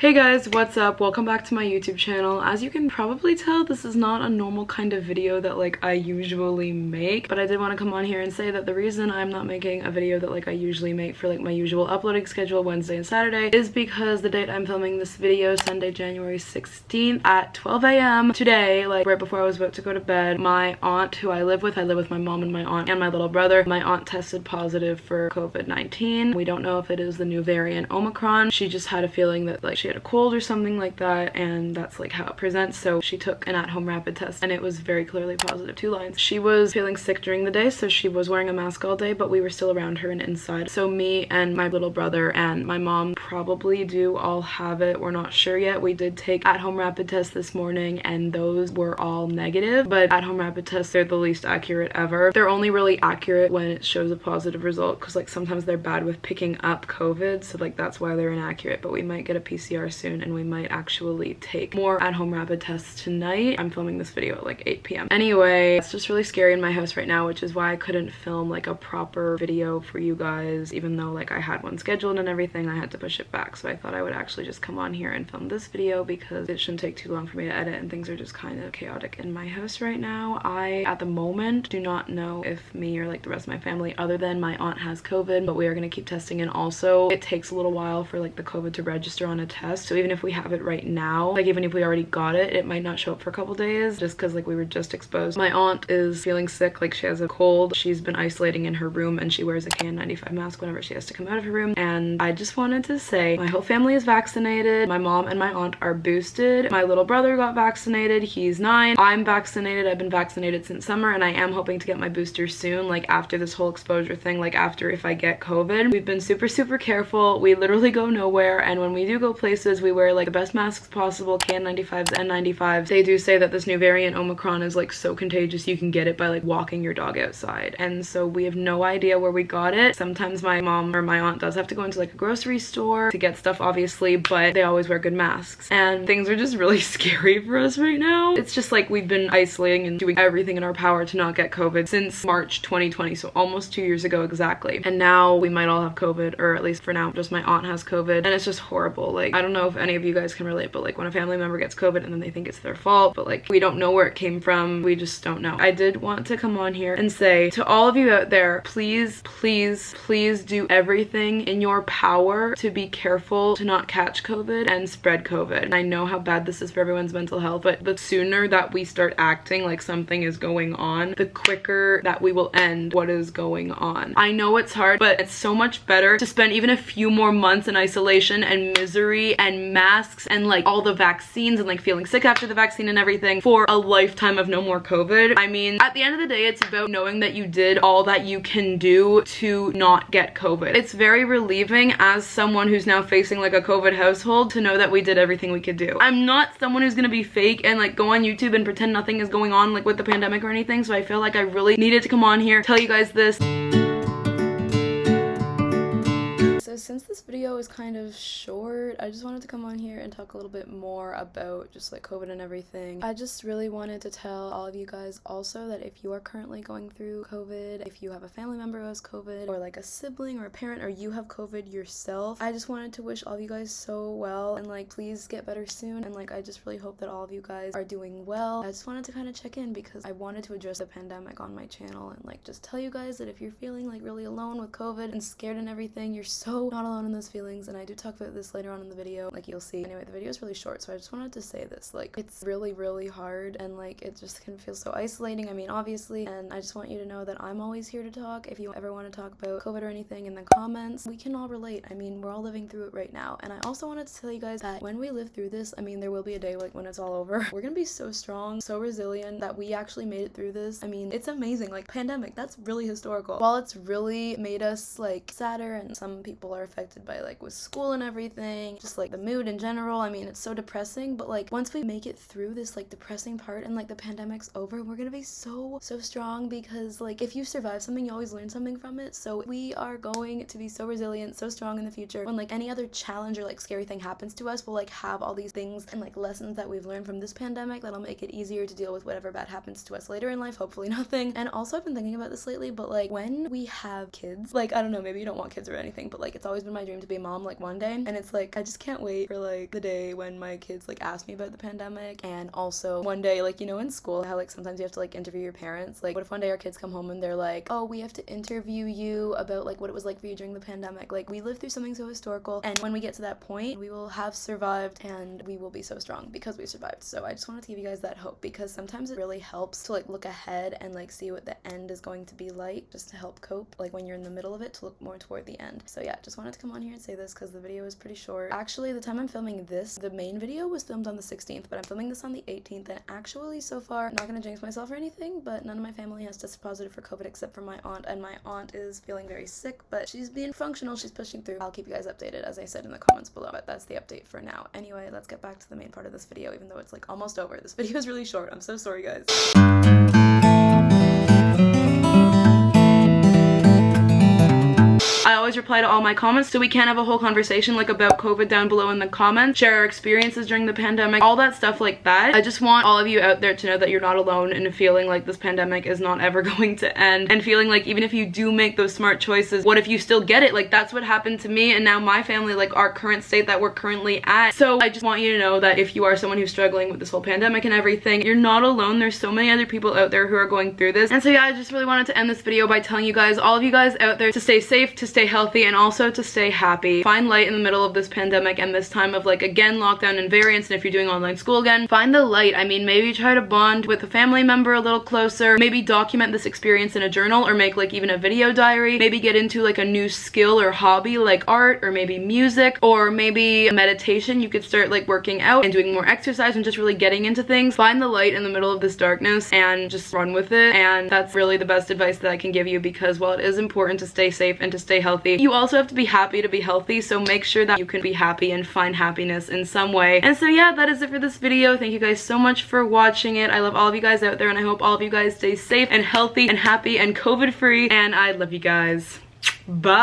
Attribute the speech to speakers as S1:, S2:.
S1: Hey guys, what's up? Welcome back to my YouTube channel. As you can probably tell, this is not a normal kind of video that I usually make, but I did want to come on here and say that the reason I'm not making a video that I usually make for my usual uploading schedule Wednesday and Saturday is because the date I'm filming this video, Sunday, January 16th at 12 a.m. today, right before I was about to go to bed, my aunt who I live with my mom and my aunt and my little brother. My aunt tested positive for COVID-19. We don't know if it is the new variant Omicron. She just had a feeling that she had a cold or something like that, and that's how it presents. So she took an at-home rapid test and it was very clearly positive. 2 lines. She was feeling sick during the day, so she was wearing a mask all day, but we were still around her and inside. So me and my little brother and my mom probably do all have it. We're not sure yet. We did take at-home rapid tests this morning and those were all negative, but at-home rapid tests, they're the least accurate ever. They're only really accurate when it shows a positive result, because sometimes they're bad with picking up COVID, so that's why they're inaccurate. But we might get a PCR soon and we might actually take more at-home rapid tests tonight. I'm filming this video at 8 p.m. Anyway, it's just really scary in my house right now, which is why I couldn't film a proper video for you guys. Even though I had one scheduled and everything, I had to push it back. So I thought I would actually just come on here and film this video because it shouldn't take too long for me to edit, and things are just kind of chaotic in my house right now. I, at the moment, do not know if me or the rest of my family, other than my aunt, has COVID, but we are going to keep testing. And also it takes a little while for the COVID to register on a test. So even if we have it right now, even if we already got it, it might not show up for a couple days just because we were just exposed. My aunt is feeling sick, she has a cold. She's been isolating in her room and she wears a KN95 mask whenever she has to come out of her room. And I just wanted to say my whole family is vaccinated. My mom and my aunt are boosted. My little brother got vaccinated. He's 9. I'm vaccinated. I've been vaccinated since summer and I am hoping to get my booster soon, after this whole exposure thing, after if I get COVID. We've been super careful. We literally go nowhere, and when we do go places, we wear the best masks possible, KN95s, N95s. They do say that this new variant Omicron is so contagious you can get it by walking your dog outside, and so we have no idea where we got it. Sometimes my mom or my aunt does have to go into a grocery store to get stuff, obviously, but they always wear good masks, and things are just really scary for us right now. It's just we've been isolating and doing everything in our power to not get COVID since March 2020, so almost 2 years ago exactly, and now we might all have COVID, or at least for now just my aunt has COVID, and it's just horrible. I don't know if any of you guys can relate, but when a family member gets COVID and then they think it's their fault, but we don't know where it came from. We just don't know. I did want to come on here and say to all of you out there, please do everything in your power to be careful to not catch COVID and spread COVID. And I know how bad this is for everyone's mental health, but the sooner that we start acting like something is going on, the quicker that we will end what is going on. I know it's hard, but it's so much better to spend even a few more months in isolation and misery and masks and all the vaccines and feeling sick after the vaccine and everything for a lifetime of no more COVID. I mean, at the end of the day, it's about knowing that you did all that you can do to not get COVID. It's very relieving as someone who's now facing a COVID household to know that we did everything we could do. I'm not someone who's gonna be fake and go on YouTube and pretend nothing is going on with the pandemic or anything, so I feel I really needed to come on here, tell you guys this. So since this video is kind of short, I just wanted to come on here and talk a little bit more about just COVID and everything. I just really wanted to tell all of you guys also that if you are currently going through COVID, if you have a family member who has COVID, or a sibling or a parent, or you have COVID yourself, I just wanted to wish all of you guys so well, and please get better soon, and I just really hope that all of you guys are doing well. I just wanted to kind of check in because I wanted to address the pandemic on my channel and just tell you guys that if you're feeling really alone with COVID and scared and everything, you're so not alone in those feelings, and I do talk about this later on in the video, you'll see. Anyway, the video is really short, so I just wanted to say this, it's really hard, and it just can feel so isolating, I mean, obviously, and I just want you to know that I'm always here to talk. If you ever want to talk about COVID or anything in the comments, we can all relate. I mean, we're all living through it right now, and I also wanted to tell you guys that when we live through this, I mean, there will be a day when it's all over, we're gonna be so strong, so resilient, that we actually made it through this. I mean, it's amazing. Pandemic, that's really historical. While it's really made us sadder, and some people are affected by with school and everything, just the mood in general, I mean, it's so depressing, but once we make it through this depressing part and the pandemic's over, we're gonna be so strong, because if you survive something, you always learn something from it. So we are going to be so resilient, so strong in the future. When any other challenge or scary thing happens to us, we'll have all these things and lessons that we've learned from this pandemic that'll make it easier to deal with whatever bad happens to us later in life, hopefully nothing. And also, I've been thinking about this lately, but when we have kids, I don't know, maybe you don't want kids or anything, but it's it's always been my dream to be a mom like one day, and it's like I just can't wait for like the day when my kids like ask me about the pandemic. And also one day, like, you know, in school how like sometimes you have to like interview your parents. Like, what if one day our kids come home and they're like, oh, we have to interview you about like what it was like for you during the pandemic. Like, we lived through something so historical, and when we get to that point, we will have survived and we will be so strong because we survived. So I just wanted to give you guys that hope, because sometimes it really helps to like look ahead and like see what the end is going to be like, just to help cope like when you're in the middle of it, to look more toward the end. So yeah, just wanted to come on here and say this because the video is pretty short. Actually, the time I'm filming this, the main video was filmed on the 16th, but I'm filming this on the 18th, and actually so far, I'm not gonna jinx myself or anything, but none of my family has tested positive for COVID except for my aunt, and my aunt is feeling very sick, but she's being functional, she's pushing through. I'll keep you guys updated as I said in the comments below, but that's the update for now. Anyway, let's get back to the main part of this video, even though it's like almost over. This video is really short. I'm so sorry, guys. I always reply to all my comments, so we can have a whole conversation like about COVID down below in the comments, share our experiences during the pandemic, all that stuff like that. I just want all of you out there to know that you're not alone in feeling like this pandemic is not ever going to end, and feeling like even if you do make those smart choices, what if you still get it? Like, that's what happened to me and now my family, like our current state that we're currently at. So I just want you to know that if you are someone who's struggling with this whole pandemic and everything, you're not alone. There's so many other people out there who are going through this. And so yeah, I just really wanted to end this video by telling you guys, all of you guys out there, to stay safe, to stay healthy, and also to stay happy. Find light in the middle of this pandemic and this time of like, again, lockdown and variants, and if you're doing online school again, find the light. I mean, maybe try to bond with a family member a little closer, maybe document this experience in a journal, or make like even a video diary, maybe get into like a new skill or hobby like art, or maybe music, or maybe meditation. You could start like working out and doing more exercise and just really getting into things. Find the light in the middle of this darkness and just run with it. And that's really the best advice that I can give you, because while it is important to stay safe and to stay healthy, you also have to be happy to be healthy. So make sure that you can be happy and find happiness in some way. And so yeah, that is it for this video. Thank you guys so much for watching it. I love all of you guys out there, and I hope all of you guys stay safe and healthy and happy and COVID free, and I love you guys. Bye.